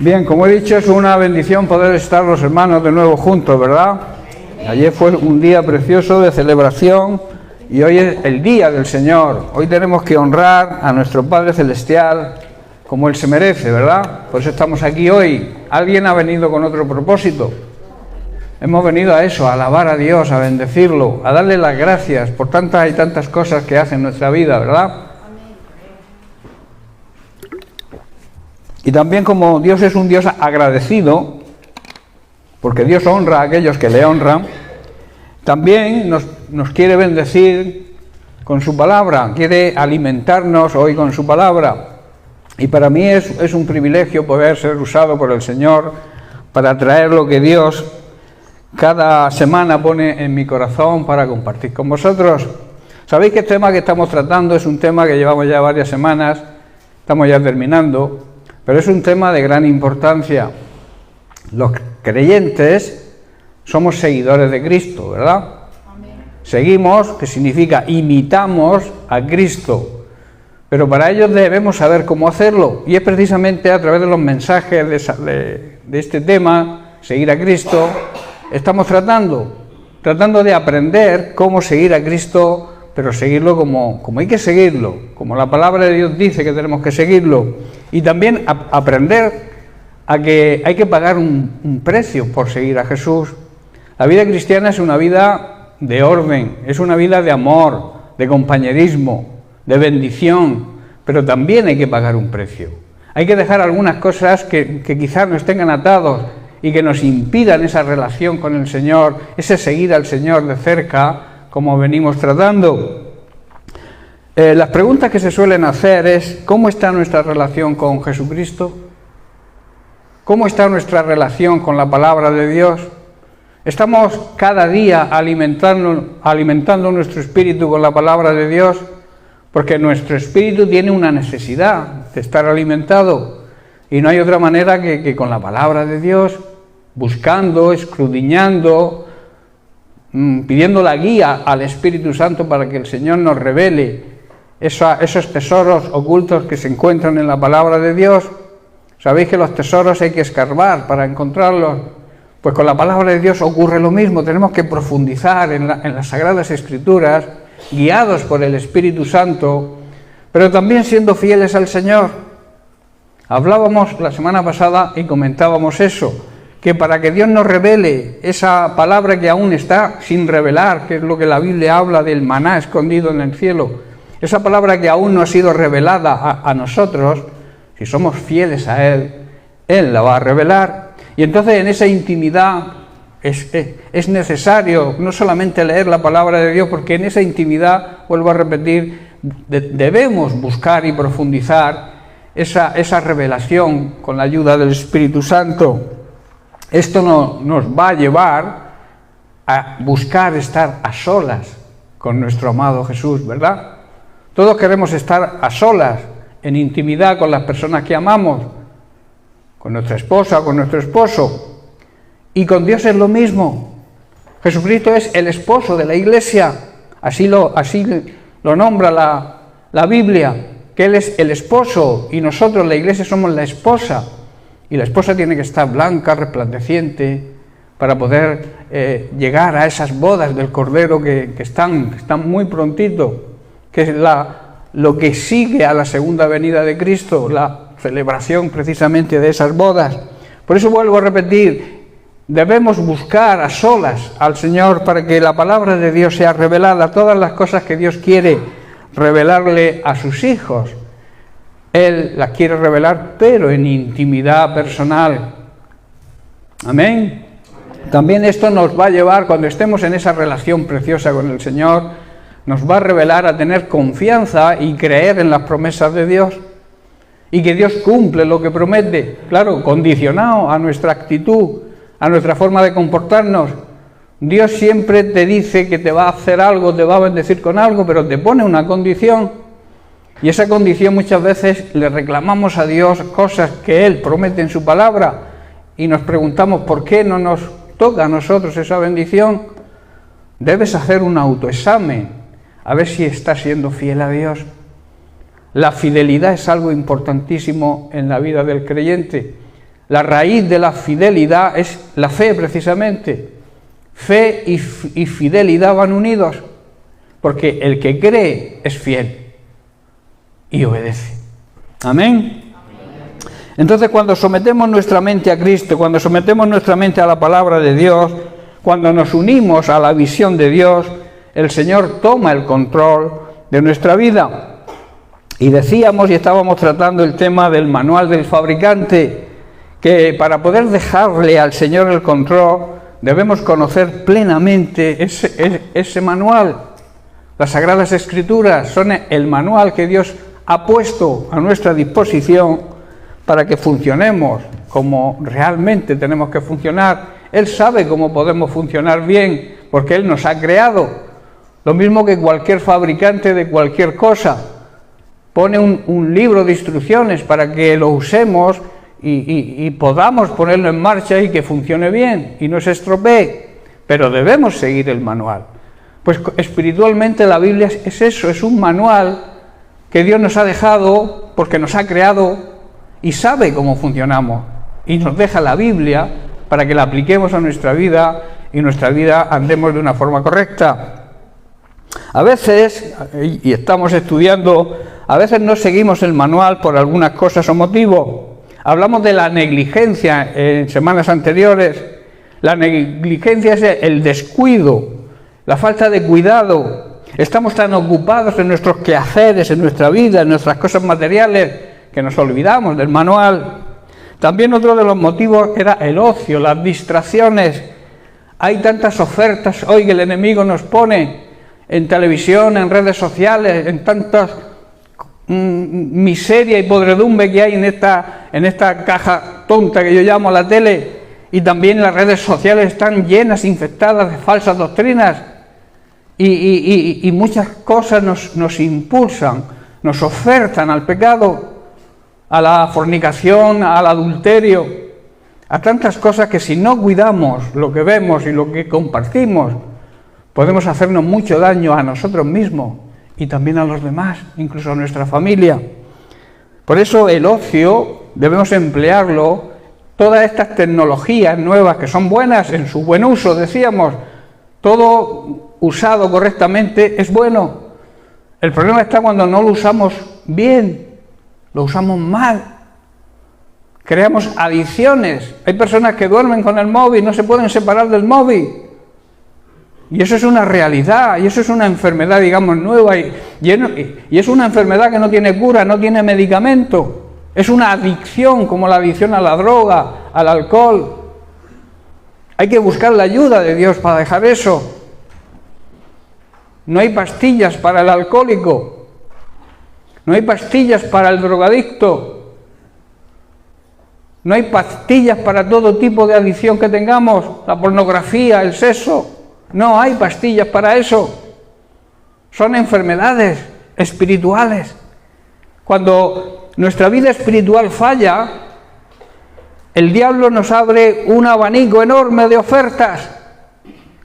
Bien, como he dicho, es una bendición poder estar los hermanos de nuevo juntos, ¿verdad? Ayer fue un día precioso de celebración y hoy es el día del Señor. Hoy tenemos que honrar a nuestro Padre Celestial como Él se merece, ¿verdad? Por eso estamos aquí hoy. Alguien ha venido con otro propósito. Hemos venido a eso, a alabar a Dios, a bendecirlo, a darle las gracias por tantas y tantas cosas que hace en nuestra vida, ¿verdad? Y también como Dios es un Dios agradecido, porque Dios honra a aquellos que le honran, también nos quiere bendecir con su palabra, quiere alimentarnos hoy con su palabra. Y para mí es un privilegio poder ser usado por el Señor para traer lo que Dios cada semana pone en mi corazón para compartir con vosotros. Sabéis que el tema que estamos tratando es un tema que llevamos ya varias semanas, estamos ya terminando, pero es un tema de gran importancia. Los creyentes somos seguidores de Cristo, ¿verdad? Amén. Seguimos, que significa imitamos a Cristo, pero para ello debemos saber cómo hacerlo, y es precisamente a través de los mensajes de este tema, seguir a Cristo, estamos tratando de aprender cómo seguir a Cristo, pero seguirlo como hay que seguirlo, como la palabra de Dios dice que tenemos que seguirlo, y también aprender a que hay que pagar un precio por seguir a Jesús. La vida cristiana es una vida de orden, es una vida de amor, de compañerismo, de bendición, pero también hay que pagar un precio. Hay que dejar algunas cosas que quizás nos tengan atados y que nos impidan esa relación con el Señor, ese seguir al Señor de cerca, como venimos tratando. Las preguntas que se suelen hacer es: ¿cómo está nuestra relación con Jesucristo? ¿Cómo está nuestra relación con la palabra de Dios? ¿Estamos cada día alimentando nuestro espíritu con la palabra de Dios? Porque nuestro espíritu tiene una necesidad de estar alimentado, y no hay otra manera que con la palabra de Dios, buscando, escudriñando, pidiendo la guía al Espíritu Santo para que el Señor nos revele esos tesoros ocultos que se encuentran en la palabra de Dios. Sabéis que los tesoros hay que escarbar para encontrarlos. Pues con la palabra de Dios ocurre lo mismo. Tenemos que profundizar en las Sagradas Escrituras, guiados por el Espíritu Santo, pero también siendo fieles al Señor. Hablábamos la semana pasada y comentábamos eso, que para que Dios nos revele esa palabra que aún está sin revelar, que es lo que la Biblia habla del maná escondido en el cielo, esa palabra que aún no ha sido revelada a nosotros, si somos fieles a Él, Él la va a revelar. Y entonces en esa intimidad es necesario no solamente leer la palabra de Dios, porque en esa intimidad, vuelvo a repetir, debemos buscar y profundizar esa revelación con la ayuda del Espíritu Santo. Esto nos va a llevar a buscar estar a solas con nuestro amado Jesús, ¿verdad? Todos queremos estar a solas, en intimidad con las personas que amamos, con nuestra esposa, con nuestro esposo. Y con Dios es lo mismo. Jesucristo es el esposo de la Iglesia, así lo nombra la Biblia, que Él es el esposo y nosotros, la Iglesia, somos la esposa. Y la esposa tiene que estar blanca, resplandeciente, para poder llegar a esas bodas del Cordero que están muy prontito, que es lo que sigue a la segunda venida de Cristo, la celebración precisamente de esas bodas. Por eso vuelvo a repetir, debemos buscar a solas al Señor para que la palabra de Dios sea revelada, todas las cosas que Dios quiere revelarle a sus hijos. Él las quiere revelar, pero en intimidad personal. Amén. También esto nos va a llevar, cuando estemos en esa relación preciosa con el Señor, nos va a revelar a tener confianza y creer en las promesas de Dios, y que Dios cumple lo que promete, claro, condicionado a nuestra actitud, a nuestra forma de comportarnos. Dios siempre te dice que te va a hacer algo, te va a bendecir con algo, pero te pone una condición. Y esa condición muchas veces le reclamamos a Dios cosas que Él promete en su palabra y nos preguntamos por qué no nos toca a nosotros esa bendición. Debes hacer un autoexamen a ver si estás siendo fiel a Dios. La fidelidad es algo importantísimo en la vida del creyente. La raíz de la fidelidad es la fe, precisamente. Fe y fidelidad van unidos, porque el que cree es fiel y obedece. Amén. Entonces, cuando sometemos nuestra mente a Cristo, cuando sometemos nuestra mente a la palabra de Dios, cuando nos unimos a la visión de Dios, el Señor toma el control de nuestra vida. Y decíamos, y estábamos tratando el tema del manual del fabricante, que para poder dejarle al Señor el control, debemos conocer plenamente ese manual. Las Sagradas Escrituras son el manual que Dios ha puesto a nuestra disposición para que funcionemos como realmente tenemos que funcionar. Él sabe cómo podemos funcionar bien, porque Él nos ha creado. Lo mismo que cualquier fabricante de cualquier cosa. Pone un libro de instrucciones para que lo usemos y podamos ponerlo en marcha y que funcione bien y no se estropee, pero debemos seguir el manual. Pues espiritualmente la Biblia es eso, es un manual que Dios nos ha dejado porque nos ha creado y sabe cómo funcionamos, y nos deja la Biblia para que la apliquemos a nuestra vida y en nuestra vida andemos de una forma correcta. A veces, y estamos estudiando, a veces no seguimos el manual por algunas cosas o motivos. Hablamos de la negligencia en semanas anteriores. La negligencia es el descuido, la falta de cuidado. Estamos tan ocupados en nuestros quehaceres, en nuestra vida, en nuestras cosas materiales, que nos olvidamos del manual. También otro de los motivos era el ocio, las distracciones. Hay tantas ofertas hoy que el enemigo nos pone en televisión, en redes sociales, en tantas miseria y podredumbre que hay en esta caja tonta que yo llamo la tele, y también las redes sociales están llenas, infectadas de falsas doctrinas, y muchas cosas nos impulsan, nos ofertan al pecado, a la fornicación, al adulterio, a tantas cosas que si no cuidamos lo que vemos y lo que compartimos, podemos hacernos mucho daño a nosotros mismos y también a los demás, incluso a nuestra familia. Por eso el ocio debemos emplearlo, todas estas tecnologías nuevas que son buenas en su buen uso, decíamos, todo usado correctamente es bueno. El problema está cuando no lo usamos bien, lo usamos mal. Creamos adicciones. Hay personas que duermen con el móvil, no se pueden separar del móvil. Y eso es una realidad, y eso es una enfermedad, digamos, nueva, y es una enfermedad que no tiene cura, no tiene medicamento. Es una adicción, como la adicción a la droga, al alcohol. Hay que buscar la ayuda de Dios para dejar eso. No hay pastillas para el alcohólico, no hay pastillas para el drogadicto, no hay pastillas para todo tipo de adicción que tengamos, la pornografía, el sexo. No hay pastillas para eso. Son enfermedades espirituales. Cuando nuestra vida espiritual falla, el diablo nos abre un abanico enorme de ofertas,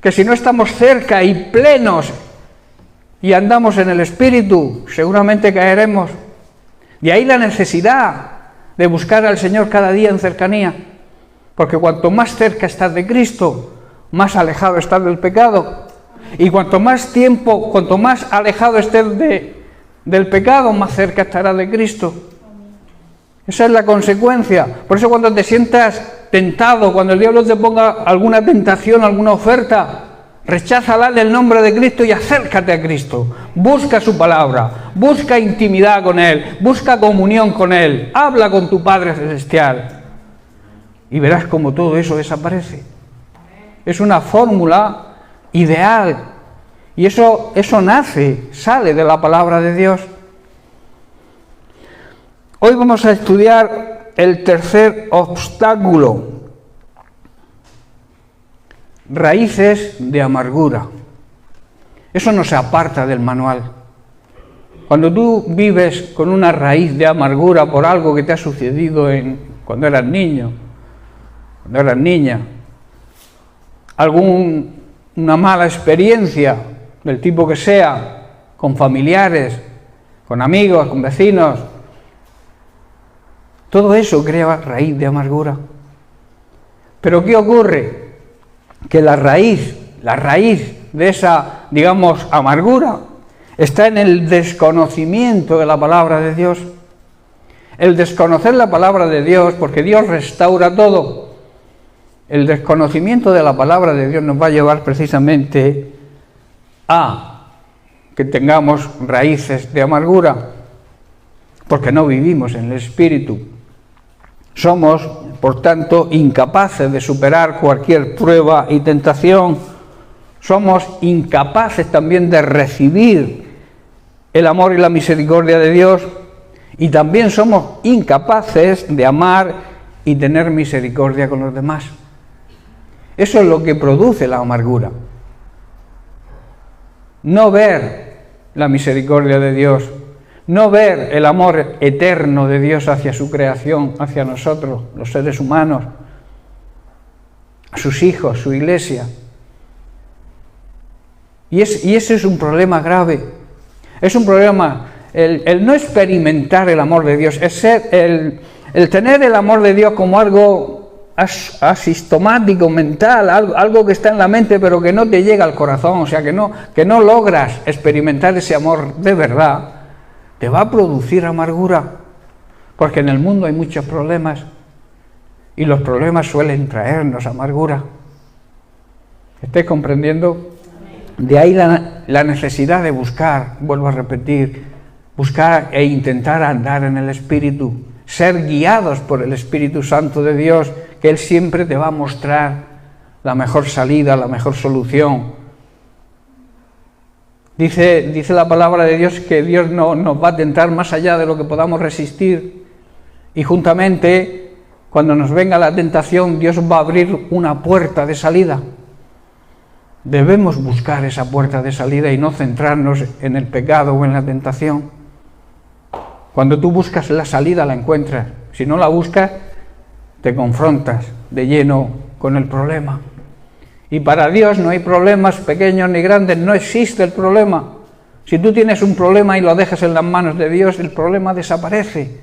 que si no estamos cerca y plenos y andamos en el Espíritu, seguramente caeremos. De ahí la necesidad de buscar al Señor cada día en cercanía, porque cuanto más cerca estás de Cristo, más alejado estás del pecado. Y cuanto más tiempo, cuanto más alejado estés del pecado, más cerca estarás de Cristo. Esa es la consecuencia. Por eso cuando te sientas tentado, cuando el diablo te ponga alguna tentación, alguna oferta, recházala en el nombre de Cristo y acércate a Cristo. Busca su palabra, busca intimidad con Él, busca comunión con Él, habla con tu Padre Celestial y verás cómo todo eso desaparece. Es una fórmula ideal y eso sale de la palabra de Dios. Hoy vamos a estudiar el tercer obstáculo: raíces de amargura. Eso no se aparta del manual. Cuando tú vives con una raíz de amargura por algo que te ha sucedido cuando eras niño, cuando eras niña, una mala experiencia del tipo que sea, con familiares, con amigos, con vecinos, todo eso crea raíz de amargura. Pero ¿qué ocurre? Que la raíz de esa, digamos, amargura está en el desconocimiento de la palabra de Dios. El desconocer la palabra de Dios, porque Dios restaura todo. El desconocimiento de la palabra de Dios nos va a llevar precisamente a que tengamos raíces de amargura, porque no vivimos en el Espíritu. Somos, por tanto, incapaces de superar cualquier prueba y tentación. Somos incapaces también de recibir el amor y la misericordia de Dios, y también somos incapaces de amar y tener misericordia con los demás. Eso es lo que produce la amargura. No ver la misericordia de Dios, no ver el amor eterno de Dios hacia su creación, hacia nosotros, los seres humanos, a sus hijos, su iglesia. Y ese es un problema grave. Es un problema, el no experimentar el amor de Dios, el tener el amor de Dios como algo asistomático, mental, algo que está en la mente pero que no te llega al corazón, o sea, que no logras experimentar ese amor de verdad, te va a producir amargura, porque en el mundo hay muchos problemas y los problemas suelen traernos amargura. ¿Estáis comprendiendo? De ahí la necesidad de buscar, vuelvo a repetir, buscar e intentar andar en el Espíritu, ser guiados por el Espíritu Santo de Dios, que Él siempre te va a mostrar la mejor salida, la mejor solución. Dice la palabra de Dios que Dios no nos va a tentar más allá de lo que podamos resistir, y juntamente cuando nos venga la tentación, Dios va a abrir una puerta de salida. Debemos buscar esa puerta de salida y no centrarnos en el pecado o en la tentación. Cuando tú buscas la salida, la encuentras. Si no la buscas, te confrontas de lleno con el problema. Y para Dios no hay problemas pequeños ni grandes, no existe el problema. Si tú tienes un problema y lo dejas en las manos de Dios, el problema desaparece.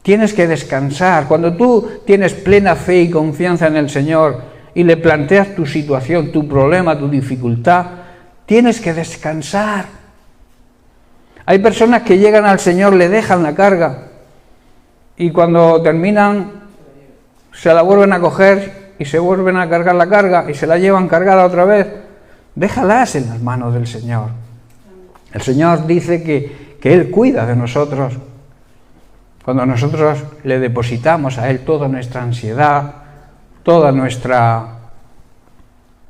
Tienes que descansar. Cuando tú tienes plena fe y confianza en el Señor y le planteas tu situación, tu problema, tu dificultad, tienes que descansar. Hay personas que llegan al Señor, le dejan la carga y cuando terminan se la vuelven a coger y se vuelven a cargar la carga y se la llevan cargada otra vez. Déjalas en las manos del Señor. El Señor dice que Él cuida de nosotros. Cuando nosotros le depositamos a Él toda nuestra ansiedad, toda nuestra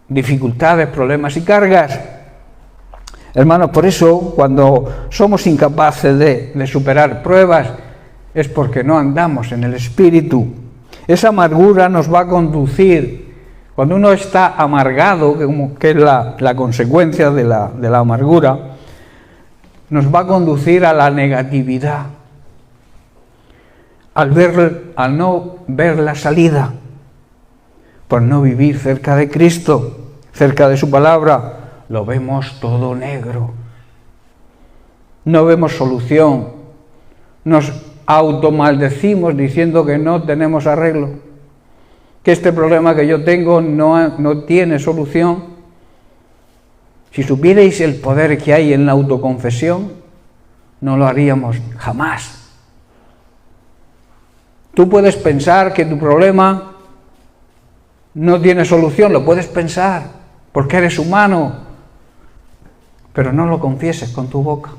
dificultades, problemas y cargas. Hermanos, por eso cuando somos incapaces de superar pruebas es porque no andamos en el Espíritu. Esa amargura nos va a conducir, cuando uno está amargado, que es la consecuencia de la amargura, nos va a conducir a la negatividad, al no ver la salida, por no vivir cerca de Cristo, cerca de su palabra. Lo vemos todo negro, no vemos solución, nos automaldecimos diciendo que no tenemos arreglo, que este problema que yo tengo no tiene solución. Si supierais el poder que hay en la autoconfesión, no lo haríamos jamás. Tú puedes pensar que tu problema no tiene solución, lo puedes pensar, porque eres humano, pero no lo confieses con tu boca.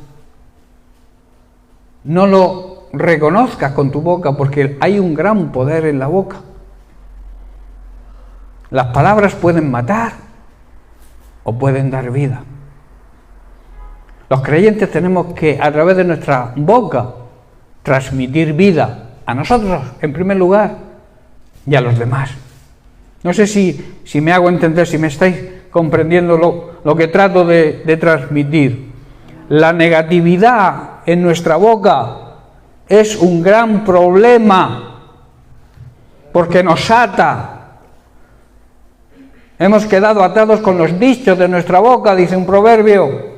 No lo reconozcas con tu boca, porque hay un gran poder en la boca. Las palabras pueden matar o pueden dar vida. Los creyentes tenemos que, a través de nuestra boca, transmitir vida a nosotros, en primer lugar, y a los demás. No sé si me hago entender, si me estáis comprendiendo lo que trato de transmitir. La negatividad en nuestra boca es un gran problema, porque nos ata. Hemos quedado atados con los dichos de nuestra boca, dice un proverbio.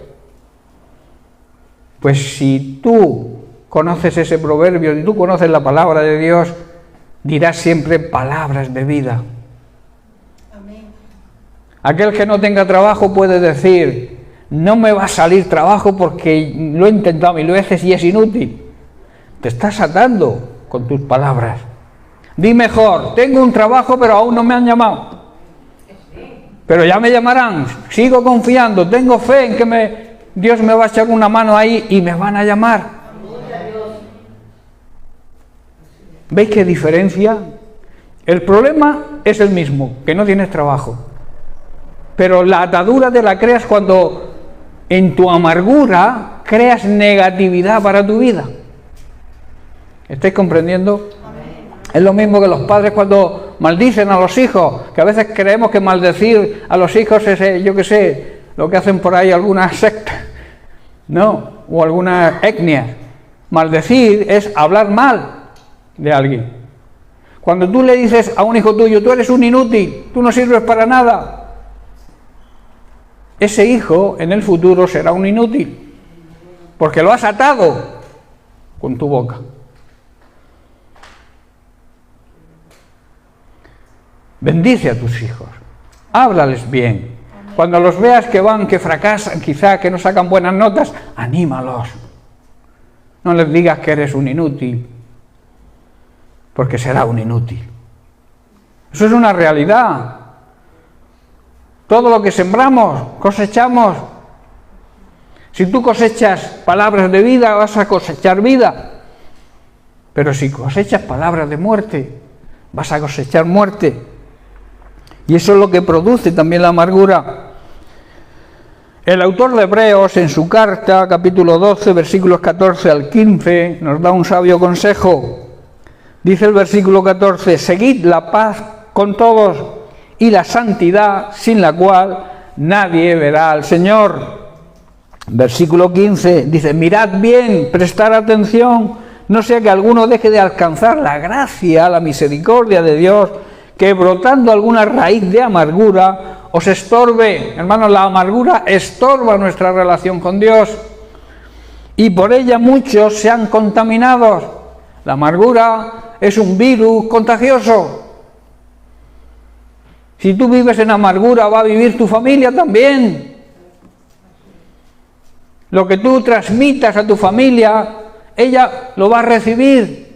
Pues si tú conoces ese proverbio y tú conoces la palabra de Dios, dirá siempre palabras de vida. Aquel que no tenga trabajo puede decir, no me va a salir trabajo porque lo he intentado 1000 veces y es inútil. Te estás atando con tus palabras. Di mejor, tengo un trabajo pero aún no me han llamado. Pero ya me llamarán, sigo confiando, tengo fe en que Dios me va a echar una mano ahí y me van a llamar. ¿Veis qué diferencia? El problema es el mismo, que no tienes trabajo. Pero la atadura te la creas cuando en tu amargura creas negatividad para tu vida. ¿Estáis comprendiendo? Es lo mismo que los padres cuando maldicen a los hijos, que a veces creemos que maldecir a los hijos es, yo qué sé, lo que hacen por ahí algunas sectas, ¿no? O algunas etnias. Maldecir es hablar mal de alguien. Cuando tú le dices a un hijo tuyo, tú eres un inútil, tú no sirves para nada, ese hijo en el futuro será un inútil, porque lo has atado con tu boca. Bendice a tus hijos, háblales bien. Cuando los veas que van, que fracasan, quizá que no sacan buenas notas, anímalos. No les digas que eres un inútil, porque será un inútil. Eso es una realidad. Todo lo que sembramos, cosechamos. Si tú cosechas palabras de vida, vas a cosechar vida. Pero si cosechas palabras de muerte, vas a cosechar muerte. Y eso es lo que produce también la amargura. El autor de Hebreos, en su carta, capítulo 12, versículos 14 al 15, nos da un sabio consejo. Dice el versículo 14, seguid la paz con todos y la santidad, sin la cual nadie verá al Señor. Versículo 15 dice, mirad bien, prestar atención, no sea que alguno deje de alcanzar la gracia, la misericordia de Dios, que brotando alguna raíz de amargura os estorbe. Hermanos, la amargura estorba nuestra relación con Dios y por ella muchos sean contaminados. La amargura es un virus contagioso. Si tú vives en amargura, va a vivir tu familia también. Lo que tú transmitas a tu familia, ella lo va a recibir.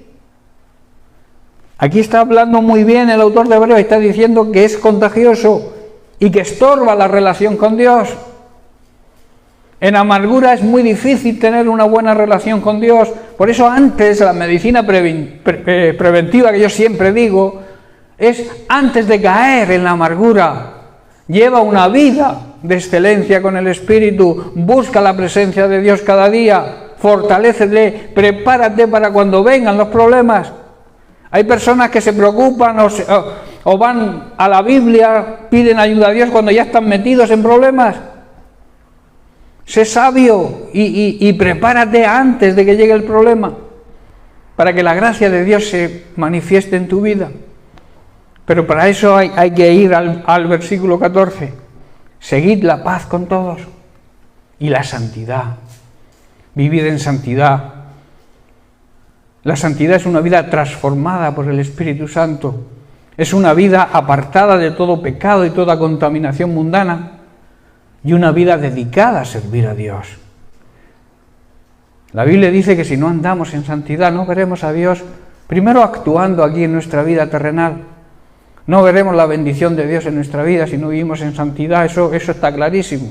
Aquí está hablando muy bien el autor de Hebreos, está diciendo que es contagioso y que estorba la relación con Dios. En amargura es muy difícil tener una buena relación con Dios. Por eso antes la medicina preventiva que yo siempre digo es antes de caer en la amargura. Lleva una vida de excelencia con el Espíritu, busca la presencia de Dios cada día, fortalécele, prepárate para cuando vengan los problemas. Hay personas que se preocupan o van a la Biblia, piden ayuda a Dios cuando ya están metidos en problemas. Sé sabio y prepárate antes de que llegue el problema, para que la gracia de Dios se manifieste en tu vida. Pero para eso hay que ir al versículo 14. Seguid la paz con todos y la santidad. Vivid en santidad. La santidad es una vida transformada por el Espíritu Santo. Es una vida apartada de todo pecado y toda contaminación mundana y una vida dedicada a servir a Dios. La Biblia dice que si no andamos en santidad no veremos a Dios primero actuando aquí en nuestra vida terrenal. No veremos la bendición de Dios en nuestra vida si no vivimos en santidad, eso está clarísimo.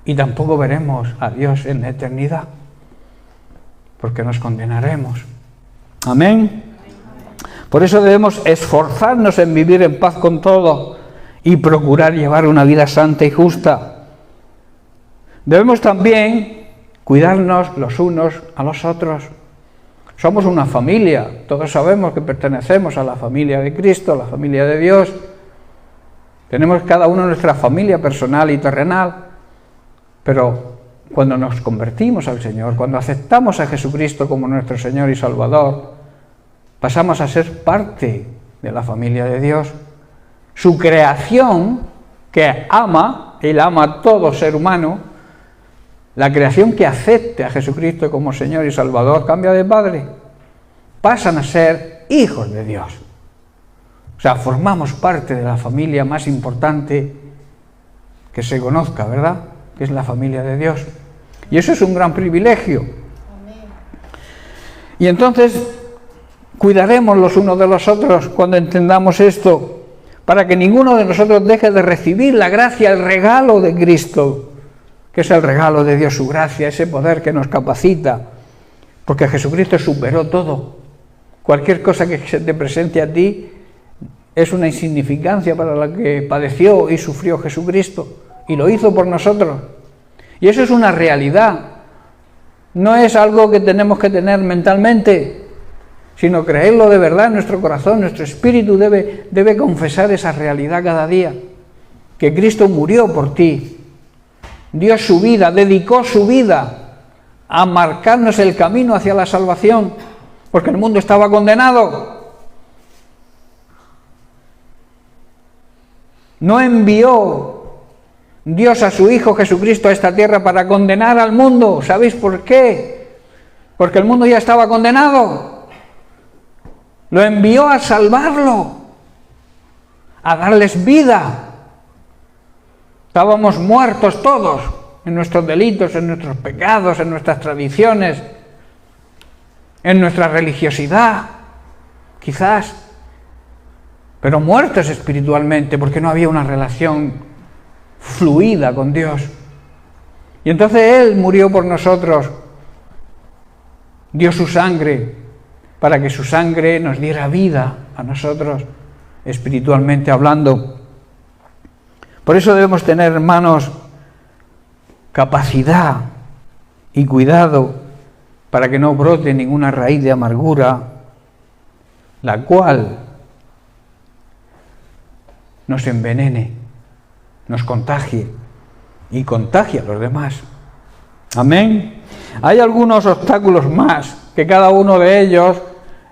Y tampoco veremos a Dios en la eternidad, porque nos condenaremos. Amén. Por eso debemos esforzarnos en vivir en paz con todos y procurar llevar una vida santa y justa. Debemos también cuidarnos los unos a los otros. Somos una familia, todos sabemos que pertenecemos a la familia de Cristo, a la familia de Dios. Tenemos cada uno nuestra familia personal y terrenal, pero cuando nos convertimos al Señor, cuando aceptamos a Jesucristo como nuestro Señor y Salvador, pasamos a ser parte de la familia de Dios. Su creación, que ama, Él ama a todo ser humano, la creación que acepte a Jesucristo como Señor y Salvador, cambia de padre. Pasan a ser hijos de Dios. O sea, formamos parte de la familia más importante que se conozca, ¿verdad? Que es la familia de Dios. Y eso es un gran privilegio. Y entonces, cuidaremos los unos de los otros cuando entendamos esto, para que ninguno de nosotros deje de recibir la gracia, el regalo de Cristo, que es el regalo de Dios, su gracia, ese poder que nos capacita, porque Jesucristo superó todo. Cualquier cosa que se te presente a ti es una insignificancia para la que padeció y sufrió Jesucristo, y lo hizo por nosotros. Y eso es una realidad, no es algo que tenemos que tener mentalmente, sino creerlo de verdad en nuestro corazón. Nuestro espíritu debe confesar esa realidad cada día, que Cristo murió por ti, dio su vida, dedicó su vida a marcarnos el camino hacia la salvación, porque el mundo estaba condenado. No envió Dios a su Hijo Jesucristo a esta tierra para condenar al mundo. ¿Sabéis por qué? Porque el mundo ya estaba condenado. Lo envió a salvarlo, a darles vida. Estábamos muertos todos en nuestros delitos, en nuestros pecados, en nuestras tradiciones, en nuestra religiosidad, quizás, pero muertos espiritualmente porque no había una relación fluida con Dios. Y entonces Él murió por nosotros, dio su sangre, para que su sangre nos diera vida a nosotros, espiritualmente hablando. Por eso debemos tener, hermanos, capacidad y cuidado para que no brote ninguna raíz de amargura, la cual nos envenene, nos contagie y contagie a los demás. Amén. Hay algunos obstáculos más que cada uno de ellos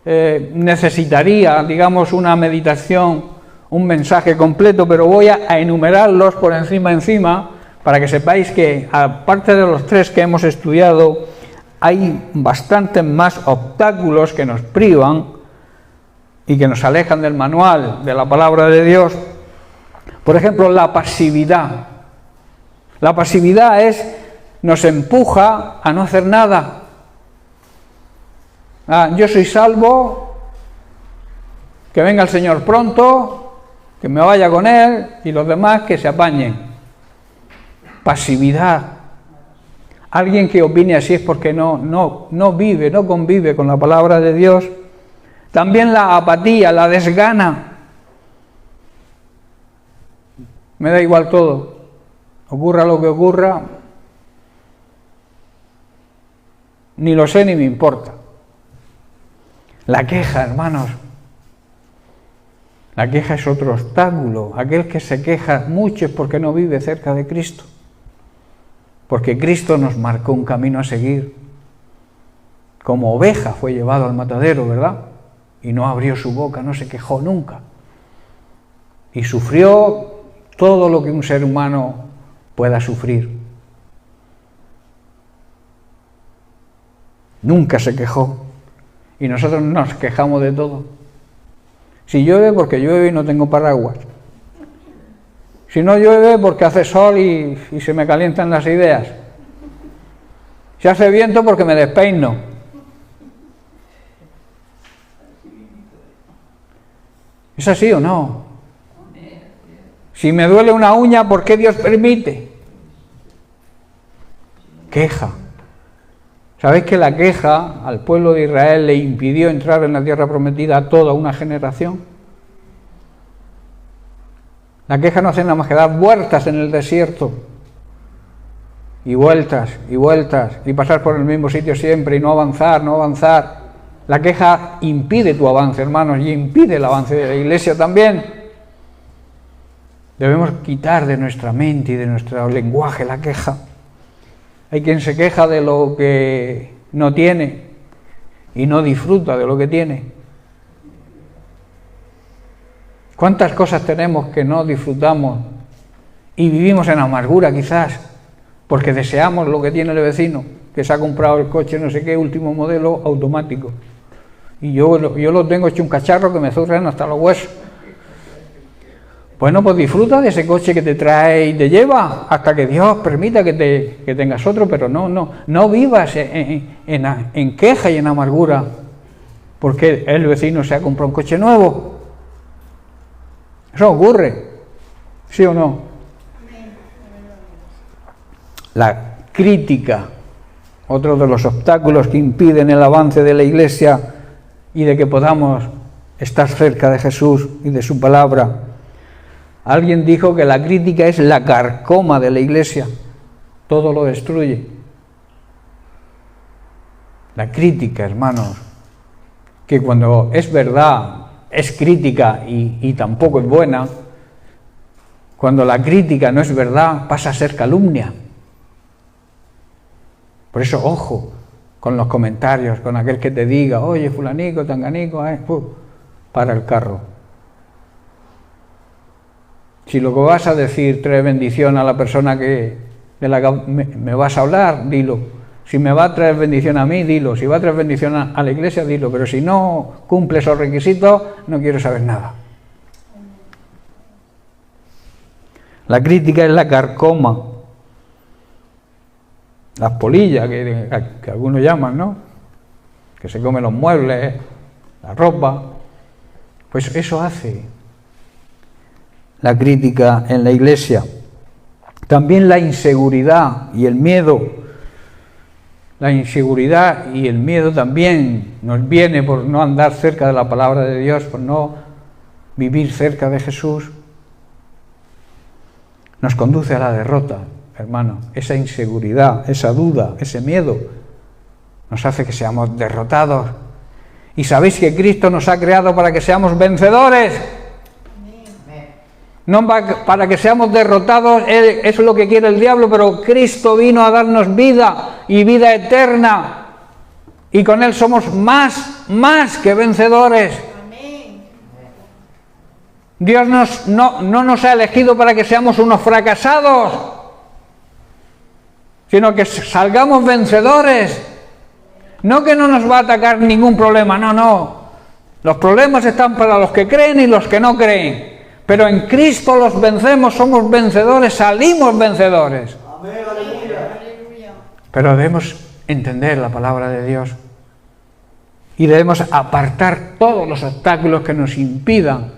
necesitaría, digamos, una meditación, un mensaje completo, pero voy a enumerarlos por encima, para que sepáis que, aparte de los 3 que hemos estudiado, hay bastantes más obstáculos que nos privan y que nos alejan del manual, de la palabra de Dios. Por ejemplo, la pasividad. La pasividad nos empuja a no hacer nada. Yo soy salvo, que venga el Señor pronto, que me vaya con Él, y los demás que se apañen. Pasividad. Alguien que opine así es porque no vive, no convive con la palabra de Dios. También la apatía, la desgana. Me da igual todo, ocurra lo que ocurra, ni lo sé ni me importa. La queja, hermanos, la queja es otro obstáculo. Aquel que se queja mucho es porque no vive cerca de Cristo, porque Cristo nos marcó un camino a seguir. Como oveja fue llevado al matadero, ¿verdad? Y no abrió su boca, no se quejó nunca, y sufrió todo lo que un ser humano pueda sufrir. Nunca se quejó. Y nosotros nos quejamos de todo. Si llueve, porque llueve y no tengo paraguas. Si no llueve, porque hace sol y se me calientan las ideas. Si hace viento, porque me despeino. ¿Es así o no? Si me duele una uña, ¿por qué Dios permite? Queja. ¿Sabéis que la queja al pueblo de Israel le impidió entrar en la tierra prometida a toda una generación? La queja no hace nada más que dar vueltas en el desierto. Y vueltas, y pasar por el mismo sitio siempre, y no avanzar. La queja impide tu avance, hermanos, y impide el avance de la Iglesia también. Debemos quitar de nuestra mente y de nuestro lenguaje la queja. Hay quien se queja de lo que no tiene y no disfruta de lo que tiene. ¿Cuántas cosas tenemos que no disfrutamos y vivimos en amargura quizás porque deseamos lo que tiene el vecino, que se ha comprado el coche no sé qué último modelo automático, y yo lo tengo hecho un cacharro que me zurran hasta los huesos. Bueno, pues disfruta de ese coche que te trae y te lleva hasta que Dios permita que tengas otro, pero no vivas en queja y en amargura porque el vecino se ha comprado un coche nuevo. Eso ocurre, ¿sí o no? La crítica, otro de los obstáculos que impiden el avance de la Iglesia y de que podamos estar cerca de Jesús y de su palabra. Alguien dijo que la crítica es la carcoma de la Iglesia, todo lo destruye. La crítica, hermanos, que cuando es verdad, es crítica y tampoco es buena, cuando la crítica no es verdad, pasa a ser calumnia. Por eso, ojo con los comentarios, con aquel que te diga, oye, fulanico, tanganico, para el carro. Si lo que vas a decir trae bendición a la persona de la que me vas a hablar, dilo. Si me va a traer bendición a mí, dilo. Si va a traer bendición a la Iglesia, dilo. Pero si no cumple esos requisitos, no quiero saber nada. La crítica es la carcoma. Las polillas, que algunos llaman, ¿no? Que se comen los muebles, la ropa. Pues eso hace la crítica en la Iglesia. También la inseguridad y el miedo. La inseguridad y el miedo también nos viene por no andar cerca de la palabra de Dios, por no vivir cerca de Jesús. Nos conduce a la derrota, hermano. Esa inseguridad, esa duda, ese miedo nos hace que seamos derrotados. Y sabéis que Cristo nos ha creado para que seamos vencedores. No para que seamos derrotados, eso es lo que quiere el diablo, pero Cristo vino a darnos vida y vida eterna. Y con Él somos más que vencedores. Dios no nos ha elegido para que seamos unos fracasados, sino que salgamos vencedores. No que no nos va a atacar ningún problema, no. Los problemas están para los que creen y los que no creen. Pero en Cristo los vencemos, somos vencedores, salimos vencedores. Amén, aleluya. Pero debemos entender la palabra de Dios y debemos apartar todos los obstáculos que nos impidan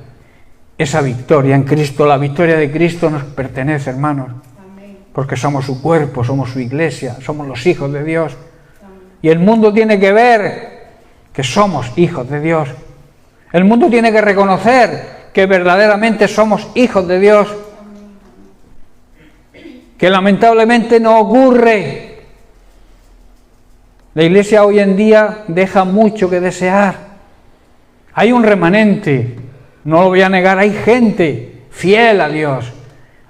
esa victoria en Cristo. La victoria de Cristo nos pertenece, hermanos, porque somos su cuerpo, somos su iglesia, somos los hijos de Dios. Y el mundo tiene que ver que somos hijos de Dios. El mundo tiene que reconocer que verdaderamente somos hijos de Dios, que lamentablemente no ocurre. La Iglesia hoy en día deja mucho que desear. Hay un remanente, no lo voy a negar, hay gente fiel a Dios,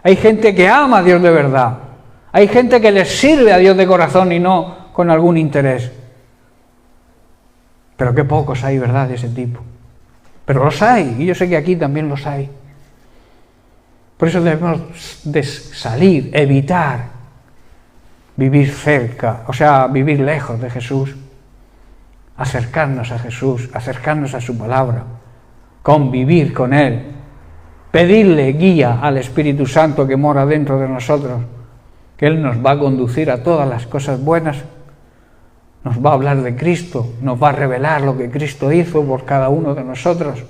hay gente que ama a Dios de verdad, hay gente que le sirve a Dios de corazón y no con algún interés. Pero qué pocos hay, ¿verdad?, de ese tipo. Pero los hay, y yo sé que aquí también los hay. Por eso debemos de salir, evitar vivir cerca, o sea, vivir lejos de Jesús, acercarnos a Jesús, acercarnos a su palabra, convivir con Él, pedirle guía al Espíritu Santo que mora dentro de nosotros, que Él nos va a conducir a todas las cosas buenas, nos va a hablar de Cristo, nos va a revelar lo que Cristo hizo por cada uno de nosotros,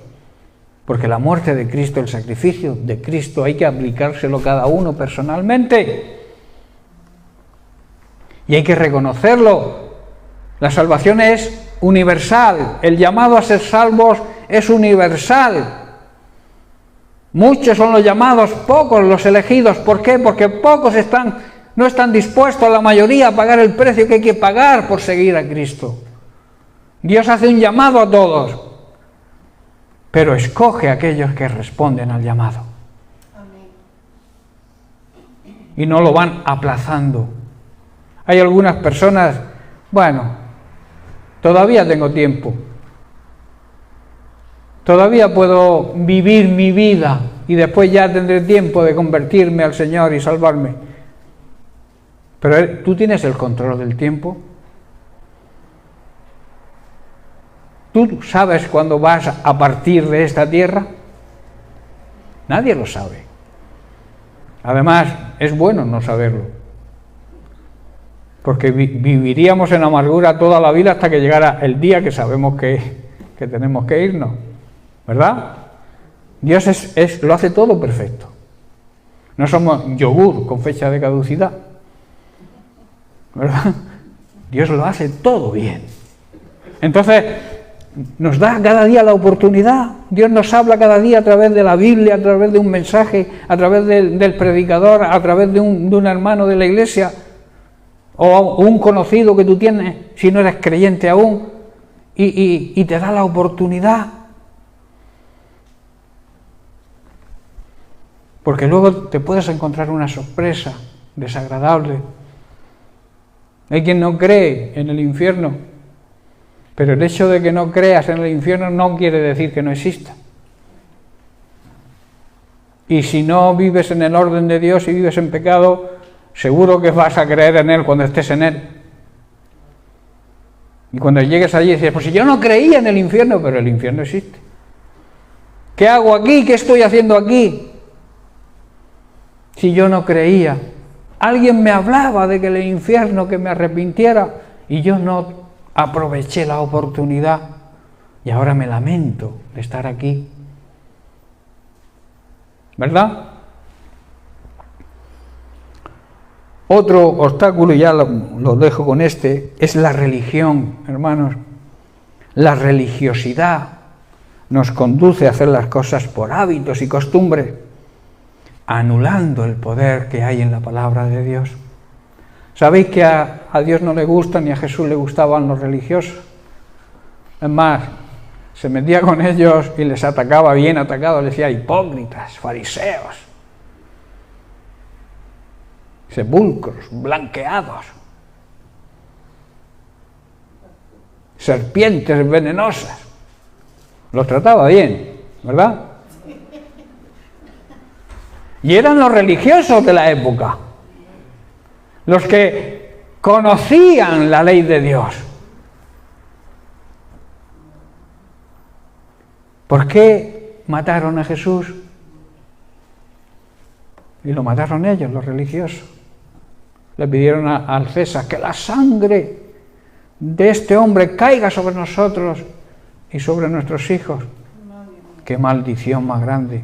porque la muerte de Cristo, el sacrificio de Cristo, hay que aplicárselo cada uno personalmente y hay que reconocerlo. La salvación es universal, el llamado a ser salvos es universal. Muchos son los llamados, pocos los elegidos. ¿Por qué? Porque pocos no están dispuestos, la mayoría, a pagar el precio que hay que pagar por seguir a Cristo. Dios hace un llamado a todos, pero escoge a aquellos que responden al llamado. Amén. Y no lo van aplazando. Hay algunas personas, bueno, todavía tengo tiempo, todavía puedo vivir mi vida y después ya tendré tiempo de convertirme al Señor y salvarme. Pero tú tienes el control del tiempo. ¿Tú sabes cuándo vas a partir de esta tierra? Nadie lo sabe. Además, es bueno no saberlo, porque viviríamos en amargura toda la vida hasta que llegara el día que sabemos que tenemos que irnos, ¿verdad? Dios lo hace todo perfecto. No somos yogur con fecha de caducidad, ¿verdad? Dios lo hace todo bien. Entonces, nos da cada día la oportunidad. Dios nos habla cada día a través de la Biblia, a través de un mensaje, a través del predicador, a través de un hermano de la iglesia, o un conocido que tú tienes, si no eres creyente aún, y te da la oportunidad. Porque luego te puedes encontrar una sorpresa desagradable. Hay quien no cree en el infierno, pero el hecho de que no creas en el infierno no quiere decir que no exista. Y si no vives en el orden de Dios y vives en pecado, seguro que vas a creer en Él cuando estés en Él. Y cuando llegues allí dices, pues si yo no creía en el infierno, pero el infierno existe. ¿Qué hago aquí? ¿Qué estoy haciendo aquí? Si yo no creía. Alguien me hablaba de que el infierno, que me arrepintiera, y yo no aproveché la oportunidad, y ahora me lamento de estar aquí. ¿Verdad? Otro obstáculo, y ya lo dejo con este, es la religión, hermanos. La religiosidad nos conduce a hacer las cosas por hábitos y costumbres, anulando el poder que hay en la palabra de Dios. ¿Sabéis que a Dios no le gusta ni a Jesús le gustaban los religiosos? Es más, se metía con ellos y les atacaba bien atacado, les decía hipócritas, fariseos, sepulcros blanqueados, serpientes venenosas. Los trataba bien, ¿verdad? Y eran los religiosos de la época, los que conocían la ley de Dios. ¿Por qué mataron a Jesús? Y lo mataron ellos, los religiosos. Le pidieron al César que la sangre de este hombre caiga sobre nosotros y sobre nuestros hijos. ¡Qué maldición más grande!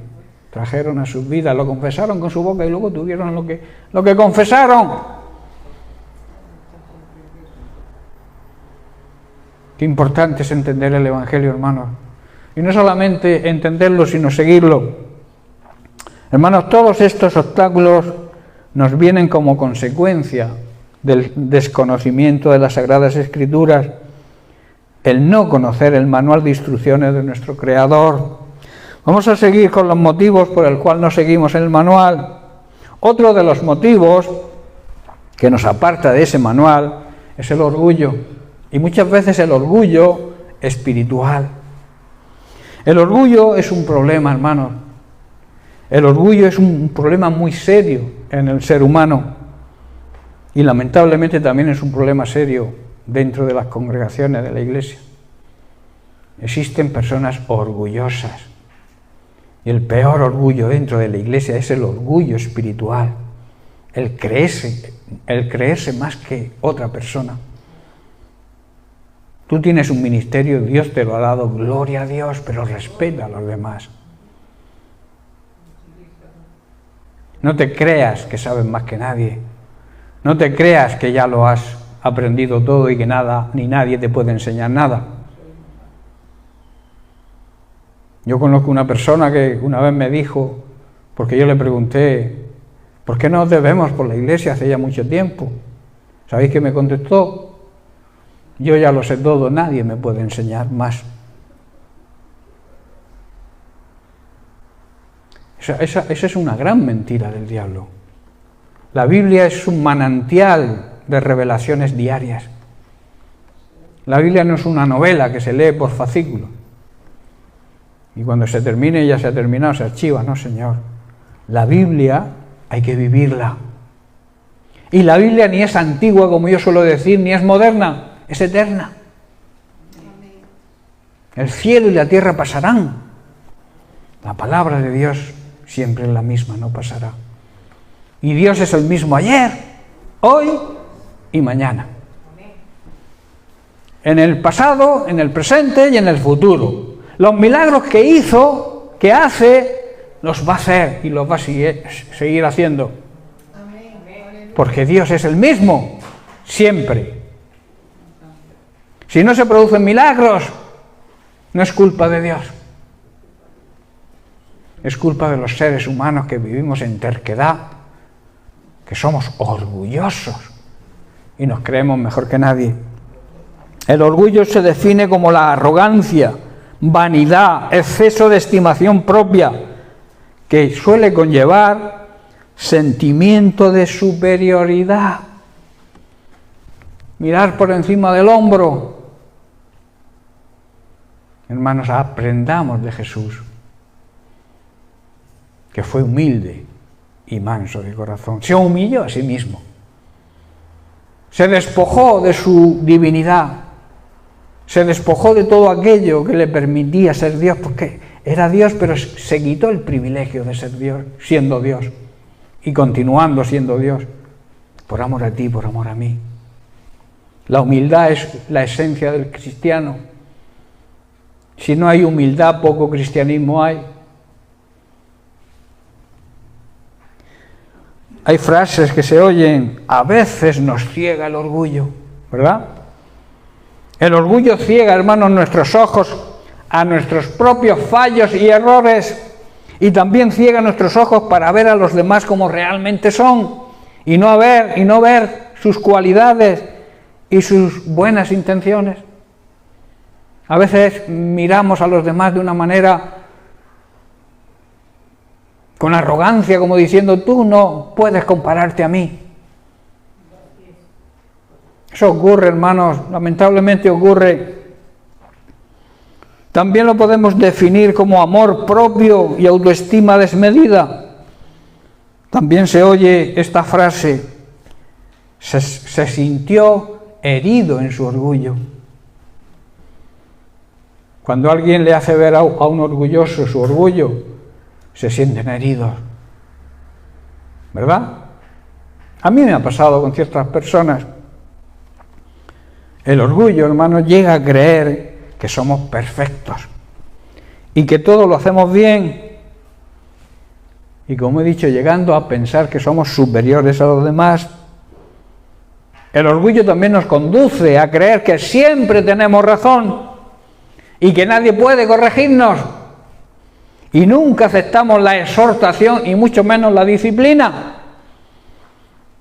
Trajeron a sus vidas, lo confesaron con su boca y luego tuvieron lo que confesaron. Qué importante es entender el Evangelio, hermanos. Y no solamente entenderlo, sino seguirlo. Hermanos, todos estos obstáculos nos vienen como consecuencia del desconocimiento de las Sagradas Escrituras, el no conocer el manual de instrucciones de nuestro Creador. Vamos a seguir con los motivos por el cual no seguimos el manual. Otro de los motivos que nos aparta de ese manual es el orgullo, y muchas veces el orgullo espiritual. El orgullo es un problema, hermanos. El orgullo es un problema muy serio en el ser humano, y lamentablemente también es un problema serio dentro de las congregaciones de la Iglesia. Existen personas orgullosas. Y el peor orgullo dentro de la Iglesia es el orgullo espiritual, el creerse más que otra persona. Tú tienes un ministerio, Dios te lo ha dado, gloria a Dios, pero respeta a los demás. No te creas que sabes más que nadie. No te creas que ya lo has aprendido todo y que nada ni nadie te puede enseñar nada. Yo conozco una persona que una vez me dijo, porque yo le pregunté, ¿por qué nos debemos por la Iglesia hace ya mucho tiempo? ¿Sabéis qué me contestó? Yo ya lo sé todo, nadie me puede enseñar más. Esa es una gran mentira del diablo. La Biblia es un manantial de revelaciones diarias. La Biblia no es una novela que se lee por fascículos. Y cuando se termine, ya se ha terminado, se archiva. No, señor. La Biblia hay que vivirla. Y la Biblia ni es antigua, como yo suelo decir, ni es moderna, es eterna. El cielo y la tierra pasarán. La palabra de Dios siempre es la misma, no pasará. Y Dios es el mismo ayer, hoy y mañana. En el pasado, en el presente y en el futuro. Los milagros que hizo, que hace, los va a hacer y los va a seguir haciendo. Porque Dios es el mismo, siempre. Si no se producen milagros, no es culpa de Dios. Es culpa de los seres humanos que vivimos en terquedad, que somos orgullosos y nos creemos mejor que nadie. El orgullo se define como la arrogancia, vanidad, exceso de estimación propia, que suele conllevar sentimiento de superioridad. Mirar por encima del hombro. Hermanos, aprendamos de Jesús, que fue humilde y manso de corazón. Se humilló a sí mismo. Se despojó de su divinidad. Se despojó de todo aquello que le permitía ser Dios, porque era Dios, pero se quitó el privilegio de ser Dios, siendo Dios, y continuando siendo Dios, por amor a ti, por amor a mí. La humildad es la esencia del cristiano. Si no hay humildad, poco cristianismo hay. Hay frases que se oyen: a veces nos ciega el orgullo, ¿verdad? El orgullo ciega, hermanos, nuestros ojos a nuestros propios fallos y errores, y también ciega nuestros ojos para ver a los demás como realmente son, y no ver sus cualidades y sus buenas intenciones. A veces miramos a los demás de una manera con arrogancia, como diciendo: tú no puedes compararte a mí. Eso ocurre, hermanos, lamentablemente ocurre. También lo podemos definir como amor propio y autoestima desmedida. También se oye esta frase: se sintió herido en su orgullo. Cuando alguien le hace ver a un orgulloso su orgullo, se sienten heridos, ¿verdad? A mí me ha pasado con ciertas personas. El orgullo, hermanos, llega a creer que somos perfectos y que todo lo hacemos bien. Y como he dicho, llegando a pensar que somos superiores a los demás. El orgullo también nos conduce a creer que siempre tenemos razón y que nadie puede corregirnos. Y nunca aceptamos la exhortación y mucho menos la disciplina.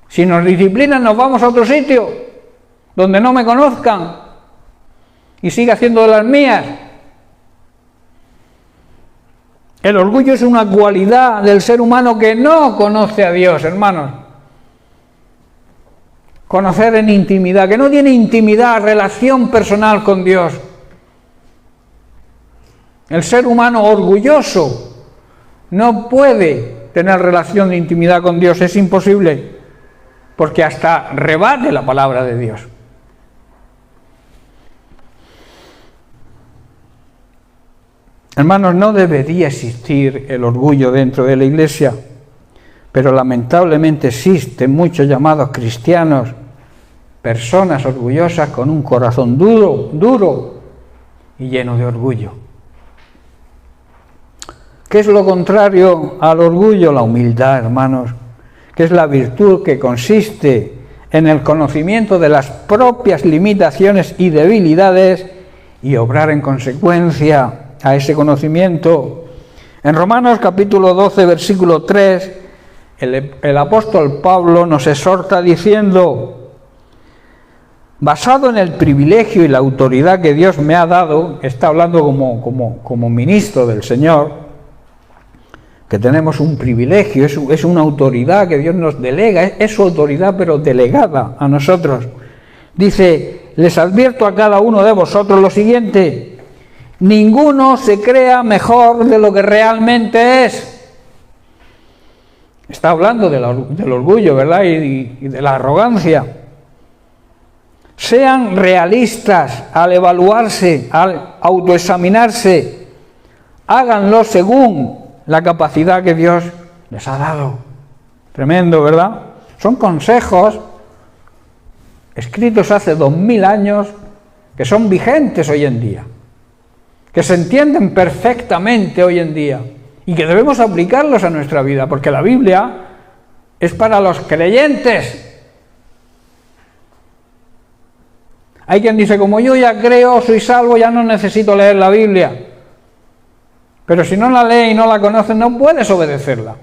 Si nos disciplinan, nos vamos a otro sitio donde no me conozcan y siga haciendo de las mías. El orgullo es una cualidad del ser humano que no conoce a Dios, hermanos. Conocer en intimidad, que no tiene intimidad, relación personal con Dios. El ser humano orgulloso no puede tener relación de intimidad con Dios, es imposible, porque hasta rebate la palabra de Dios. Hermanos, no debería existir el orgullo dentro de la Iglesia, pero lamentablemente existen muchos llamados cristianos, personas orgullosas con un corazón duro y lleno de orgullo. ¿Qué es lo contrario al orgullo? La humildad, hermanos, que es la virtud que consiste en el conocimiento de las propias limitaciones y debilidades y obrar en consecuencia a ese conocimiento. En Romanos capítulo 12, versículo 3, el apóstol Pablo nos exhorta diciendo: basado en el privilegio y la autoridad que Dios me ha dado, está hablando como ministro del Señor, que tenemos un privilegio, es una autoridad que Dios nos delega, es su autoridad pero delegada a nosotros. Dice: les advierto a cada uno de vosotros lo siguiente: ninguno se crea mejor de lo que realmente es. Está hablando del orgullo, ¿verdad? Y de la arrogancia. Sean realistas al evaluarse, al autoexaminarse. Háganlo según la capacidad que Dios les ha dado. Tremendo, ¿verdad? Son consejos escritos hace 2000 años que son vigentes hoy en día, que se entienden perfectamente hoy en día y que debemos aplicarlos a nuestra vida, porque la Biblia es para los creyentes. Hay quien dice, como yo ya creo, soy salvo, ya no necesito leer la Biblia. Pero si no la lees y no la conoces, no puedes obedecerla.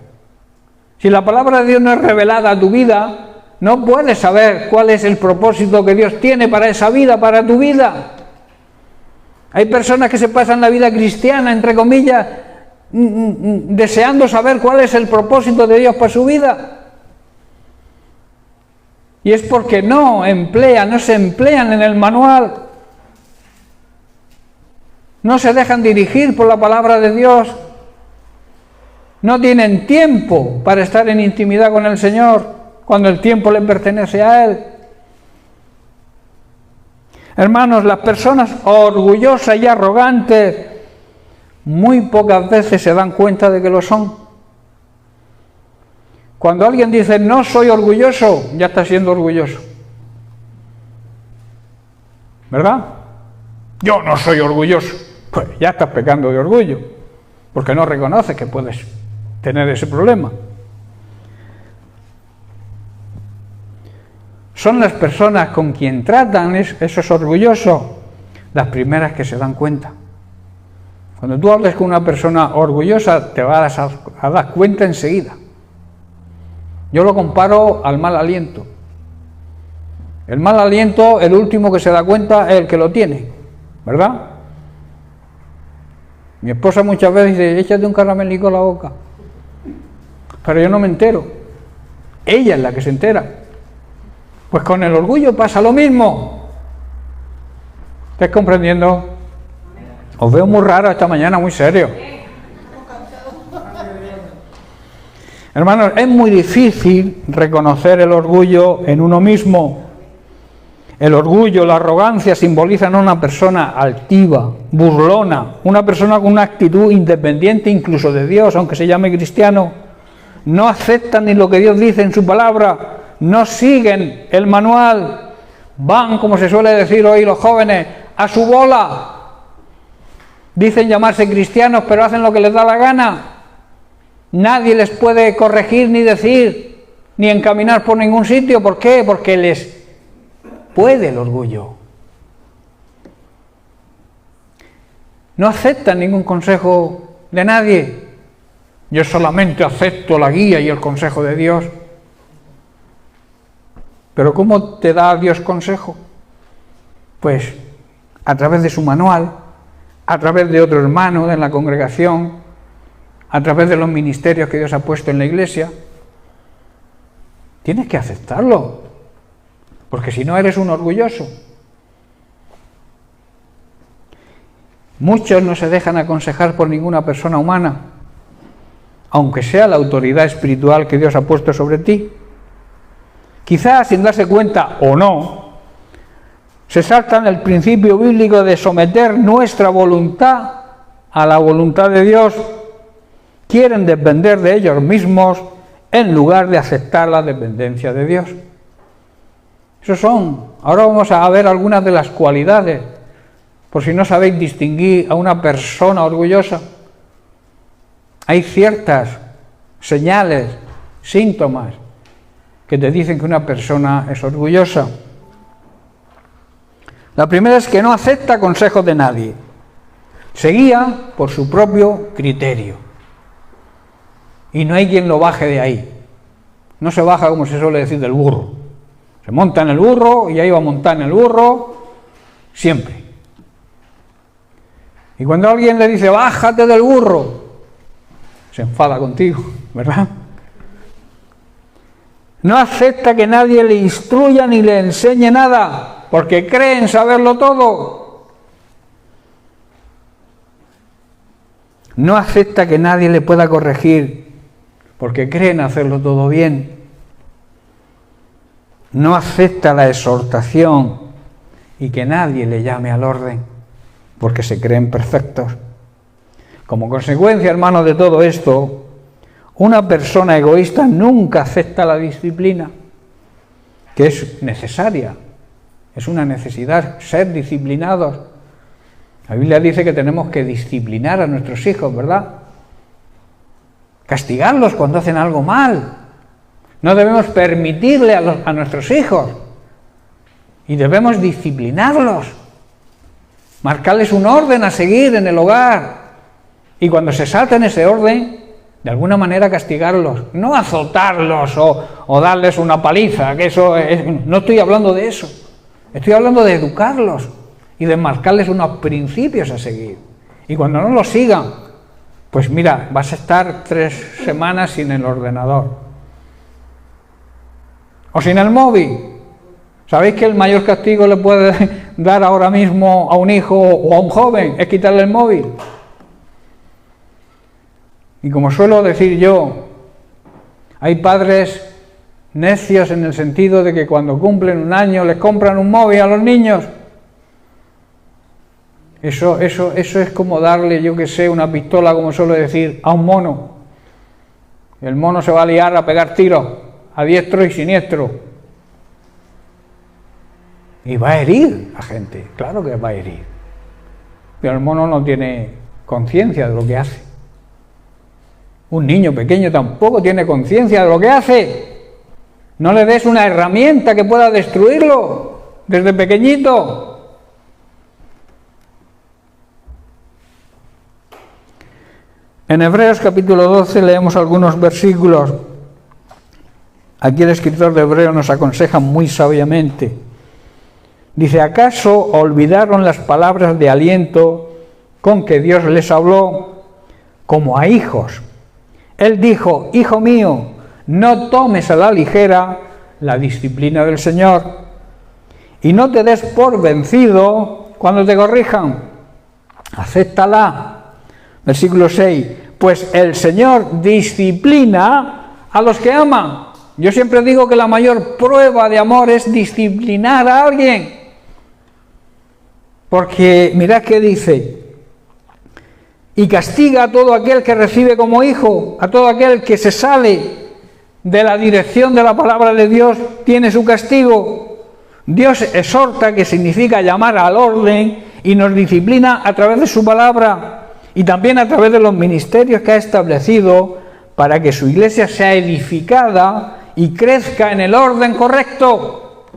Si la palabra de Dios no es revelada a tu vida, no puedes saber cuál es el propósito que Dios tiene para esa vida, para tu vida. Hay personas que se pasan la vida cristiana, entre comillas, deseando saber cuál es el propósito de Dios para su vida. Y es porque no se emplean en el manual. No se dejan dirigir por la palabra de Dios. No tienen tiempo para estar en intimidad con el Señor, cuando el tiempo le pertenece a Él. Hermanos, las personas orgullosas y arrogantes muy pocas veces se dan cuenta de que lo son. Cuando alguien dice, no soy orgulloso, ya está siendo orgulloso. ¿Verdad? Yo no soy orgulloso. Pues ya estás pecando de orgullo, porque no reconoces que puedes tener ese problema. Son las personas con quien tratan esos orgullosos las primeras que se dan cuenta. Cuando tú hables con una persona orgullosa, te vas a dar cuenta enseguida. Yo lo comparo al mal aliento. El mal aliento, el último que se da cuenta es el que lo tiene, ¿verdad? Mi esposa muchas veces dice, échate un caramelico a la boca. Pero yo no me entero. Ella es la que se entera. Pues con el orgullo pasa lo mismo. ¿Estás comprendiendo? Os veo muy raro esta mañana, muy serio. Hermanos, es muy difícil reconocer el orgullo en uno mismo. El orgullo, la arrogancia simbolizan a una persona altiva, burlona, una persona con una actitud independiente incluso de Dios, aunque se llame cristiano. No aceptan ni lo que Dios dice en su palabra, no siguen el manual, van, como se suele decir hoy los jóvenes, a su bola. Dicen llamarse cristianos, pero hacen lo que les da la gana. Nadie les puede corregir ni decir, ni encaminar por ningún sitio. ¿Por qué? Porque les puede el orgullo. No aceptan ningún consejo de nadie. Yo solamente acepto la guía y el consejo de Dios. ¿Pero cómo te da Dios consejo? Pues a través de su manual, a través de otro hermano de la congregación, a través de los ministerios que Dios ha puesto en la iglesia. Tienes que aceptarlo, porque si no eres un orgulloso. Muchos no se dejan aconsejar por ninguna persona humana, aunque sea la autoridad espiritual que Dios ha puesto sobre ti. Quizás sin darse cuenta o no, se saltan el principio bíblico de someter nuestra voluntad a la voluntad de Dios. Quieren depender de ellos mismos en lugar de aceptar la dependencia de Dios. Esos son. Ahora vamos a ver algunas de las cualidades, por si no sabéis distinguir a una persona orgullosa. Hay ciertas señales, síntomas, que te dicen que una persona es orgullosa. La primera es que no acepta consejos de nadie. Se guía por su propio criterio. Y no hay quien lo baje de ahí. No se baja, como se suele decir, del burro. Se monta en el burro y ahí va a montar en el burro siempre. Y cuando alguien le dice, bájate del burro, se enfada contigo, ¿verdad? No acepta que nadie le instruya ni le enseñe nada, porque cree en saberlo todo. No acepta que nadie le pueda corregir, porque cree en hacerlo todo bien. No acepta la exhortación y que nadie le llame al orden, porque se creen perfectos. Como consecuencia, hermanos, de todo esto, una persona egoísta nunca acepta la disciplina, que es necesaria, es una necesidad ser disciplinados. La Biblia dice que tenemos que disciplinar a nuestros hijos, ¿verdad? Castigarlos cuando hacen algo mal. No debemos permitirle a nuestros hijos, y debemos disciplinarlos, marcarles un orden a seguir en el hogar, y cuando se salten ese orden, de alguna manera castigarlos, no azotarlos o darles una paliza, que eso no estoy hablando de eso, estoy hablando de educarlos y de marcarles unos principios a seguir. Y cuando no los sigan, pues mira, vas a estar 3 semanas sin el ordenador o sin el móvil. ¿Sabéis que el mayor castigo le puede dar ahora mismo a un hijo o a un joven es quitarle el móvil? Y como suelo decir yo, hay padres necios en el sentido de que cuando cumplen 1 año les compran un móvil a los niños. Eso es como darle, yo que sé, una pistola, como suelo decir, a un mono. El mono se va a liar a pegar tiros, a diestro y siniestro. Y va a herir a gente, claro que va a herir. Pero el mono no tiene conciencia de lo que hace. Un niño pequeño tampoco tiene conciencia de lo que hace. No le des una herramienta que pueda destruirlo desde pequeñito. En Hebreos capítulo 12 leemos algunos versículos. Aquí el escritor de Hebreos nos aconseja muy sabiamente. Dice: ¿acaso olvidaron las palabras de aliento con que Dios les habló como a hijos? Él dijo: hijo mío, no tomes a la ligera la disciplina del Señor, y no te des por vencido cuando te corrijan. Acéptala. Versículo 6. Pues el Señor disciplina a los que aman. Yo siempre digo que la mayor prueba de amor es disciplinar a alguien. Porque mirad qué dice: y castiga a todo aquel que recibe como hijo, a todo aquel que se sale de la dirección de la palabra de Dios, tiene su castigo. Dios exhorta, que significa llamar al orden, y nos disciplina a través de su palabra y también a través de los ministerios que ha establecido para que su iglesia sea edificada y crezca en el orden correcto.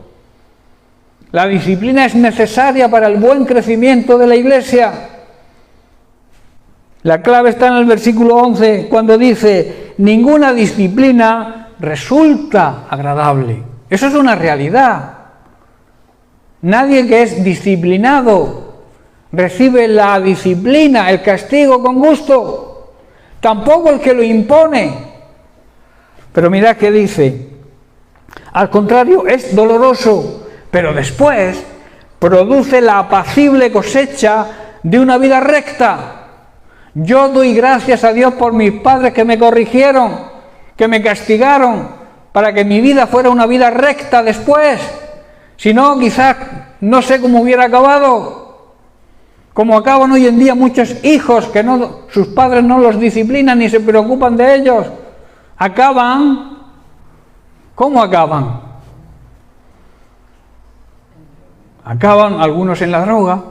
La disciplina es necesaria para el buen crecimiento de la iglesia. La clave está en el versículo 11, cuando dice: ninguna disciplina resulta agradable. Eso es una realidad. Nadie que es disciplinado recibe la disciplina, el castigo con gusto. Tampoco el que lo impone. Pero mirad qué dice: al contrario, es doloroso, pero después produce la apacible cosecha de una vida recta. Yo doy gracias a Dios por mis padres que me corrigieron, que me castigaron, para que mi vida fuera una vida recta después. Si no, quizás no sé cómo hubiera acabado. Como acaban hoy en día muchos hijos que sus padres no los disciplinan ni se preocupan de ellos. Acaban. ¿Cómo acaban? Acaban algunos en la droga,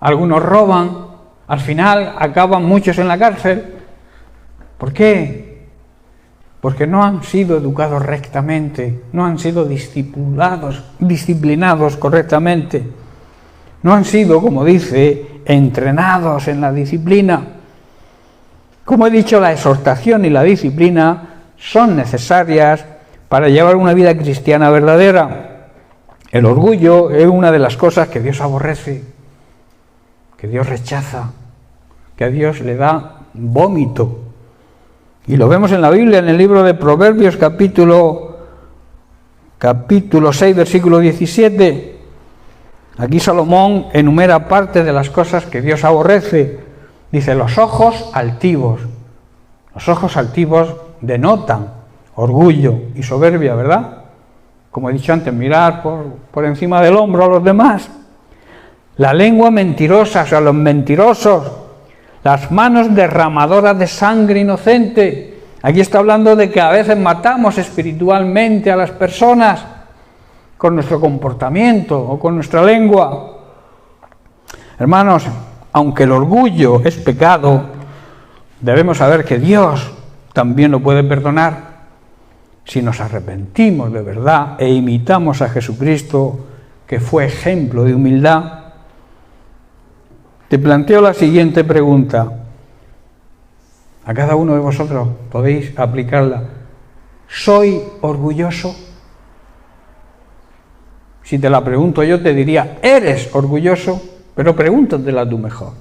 algunos roban. Al final acaban muchos en la cárcel. ¿Por qué? Porque no han sido educados rectamente, no han sido disciplinados correctamente, no han sido, como dice, entrenados en la disciplina. Como he dicho, la exhortación y la disciplina son necesarias para llevar una vida cristiana verdadera. El orgullo es una de las cosas que Dios aborrece, que Dios rechaza, que a Dios le da vómito. Y lo vemos en la Biblia, en el libro de Proverbios, capítulo 6, versículo 17. Aquí Salomón enumera parte de las cosas que Dios aborrece. Dice: los ojos altivos. Los ojos altivos denotan orgullo y soberbia, ¿verdad? Como he dicho antes, mirar por encima del hombro a los demás. la lengua mentirosa, o sea, los mentirosos, las manos derramadoras de sangre inocente. Aquí está hablando de que a veces matamos espiritualmente a las personas con nuestro comportamiento o con nuestra lengua. Hermanos, aunque el orgullo es pecado, debemos saber que Dios también lo puede perdonar si nos arrepentimos de verdad e imitamos a Jesucristo, que fue ejemplo de humildad. Te planteo la siguiente pregunta. A cada uno de vosotros podéis aplicarla. ¿Soy orgulloso? Si te la pregunto yo, te diría, ¿eres orgulloso? Pero pregúntatela tú mejor.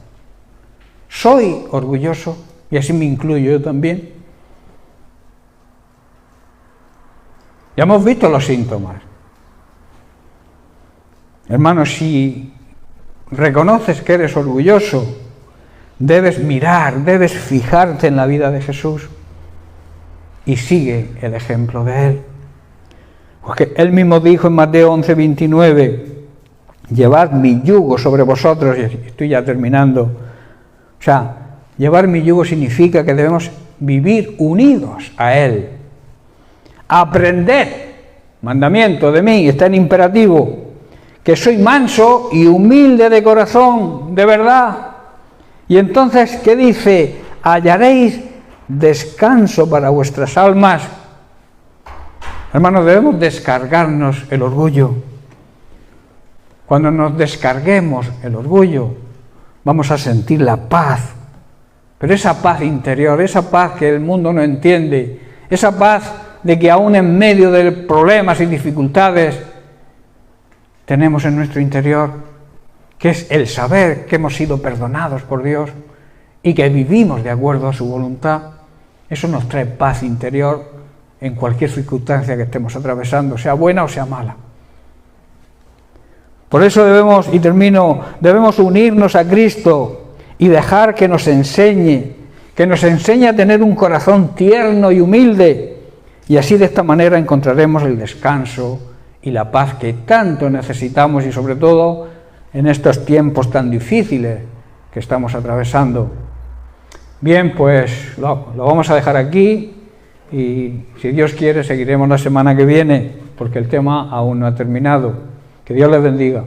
¿Soy orgulloso? Y así me incluyo yo también. Ya hemos visto los síntomas. Hermanos, si reconoces que eres orgulloso, debes mirar, debes fijarte en la vida de Jesús y sigue el ejemplo de Él. Porque Él mismo dijo en Mateo 11:29, llevad mi yugo sobre vosotros, y estoy ya terminando. O sea, llevar mi yugo significa que debemos vivir unidos a Él. Aprended, mandamiento de mí, está en imperativo, que soy manso y humilde de corazón, de verdad. Y entonces, ¿qué dice? Hallaréis descanso para vuestras almas. Hermanos, debemos descargarnos el orgullo. Cuando nos descarguemos el orgullo, vamos a sentir la paz. Pero esa paz interior, esa paz que el mundo no entiende, esa paz de que aún en medio de problemas y dificultades tenemos en nuestro interior, que es el saber que hemos sido perdonados por Dios y que vivimos de acuerdo a su voluntad. Eso nos trae paz interior en cualquier circunstancia que estemos atravesando, sea buena o sea mala. Por eso debemos unirnos a Cristo y dejar que nos enseñe a tener un corazón tierno y humilde, y así de esta manera encontraremos el descanso y la paz que tanto necesitamos, y sobre todo en estos tiempos tan difíciles que estamos atravesando. Bien, pues lo vamos a dejar aquí, y si Dios quiere seguiremos la semana que viene, porque el tema aún no ha terminado. Que Dios les bendiga.